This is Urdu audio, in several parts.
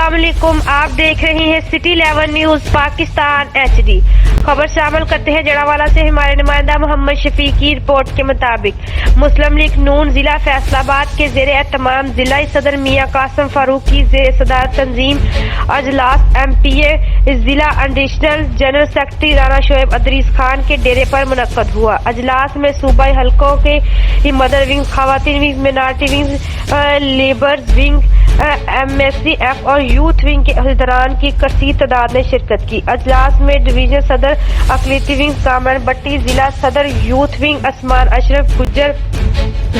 السلام علیکم، آپ دیکھ رہے ہیں سٹی 11 نیوز پاکستان HD۔ خبر شامل کرتے ہیں جڑاوالا سے ہمارے نمائندہ محمد شفیق کی رپورٹ کے مطابق مسلم لیگ نون ضلع فیصل آباد کے زیر اہتمام ضلعی صدر میاں قاسم فاروق کی زیرصدارت تنظیم اجلاس MPA ضلع additional general secretary Rana Shoaib Idrees Khan کے ڈیرے پر منعقد ہوا۔ اجلاس میں صوبائی حلقوں کے مدر ونگ، خواتین wing, minority wing, labours wing, MSCF اور یوتھ ونگ کے عہدیداران کی کثیر تعداد نے شرکت کی۔ اجلاس میں ڈویژن صدر اقلیتی ونگ کامران بٹی، ضلع صدر یوتھ ونگ عثمان اشرف گجر،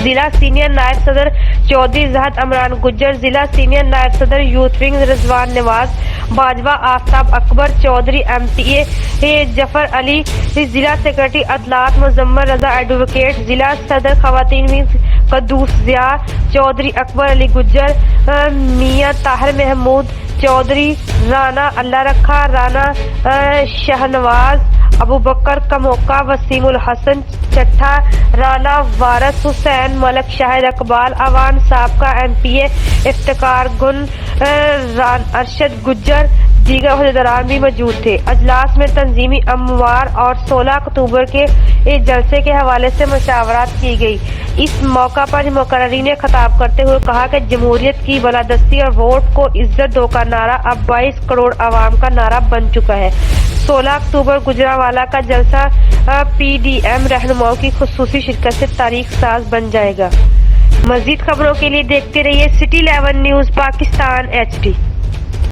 ضلع سینئر نائب صدر چودھری زہد عمران گجر، ضلع سینئر نائب صدر یوتھ ونگ رضوان نواز باجوہ، آفتاب اکبر چودھری، MPA جعفر علی، ضلع سیکرٹری عدالت مزمل رضا ایڈوکیٹ، ضلع صدر خواتین ونگ قدوس ضیاء چودھری، اکبر علی گجر، میاں طاہر محمود چودھری، رانا اللہ رکھا، رانا شہنواز ابو بکر کموکا، وسیم الحسن چٹھا، رانا وارث حسین، ملک شاہد اقبال اوان، سابقہ MPA افتخار گن، ارشد گجر، دیگر عہدیداران بھی موجود تھے۔ اجلاس میں تنظیمی امور اور 16 اکتوبر کے جلسے کے حوالے سے مشاورات کی گئی۔ اس موقع پر مقررین نے خطاب کرتے ہوئے کہا کہ جمہوریت کی بالادستی اور ووٹ کو عزت دو کا نعرہ اب 22 کروڑ عوام کا نعرہ بن چکا ہے۔ 16 اکتوبر گجرانوالہ کا جلسہ PDM رہنماؤں کی خصوصی شرکت سے تاریخ ساز بن جائے گا۔ مزید خبروں کے لیے دیکھتے رہیے سٹی 11 نیوز پاکستان HD۔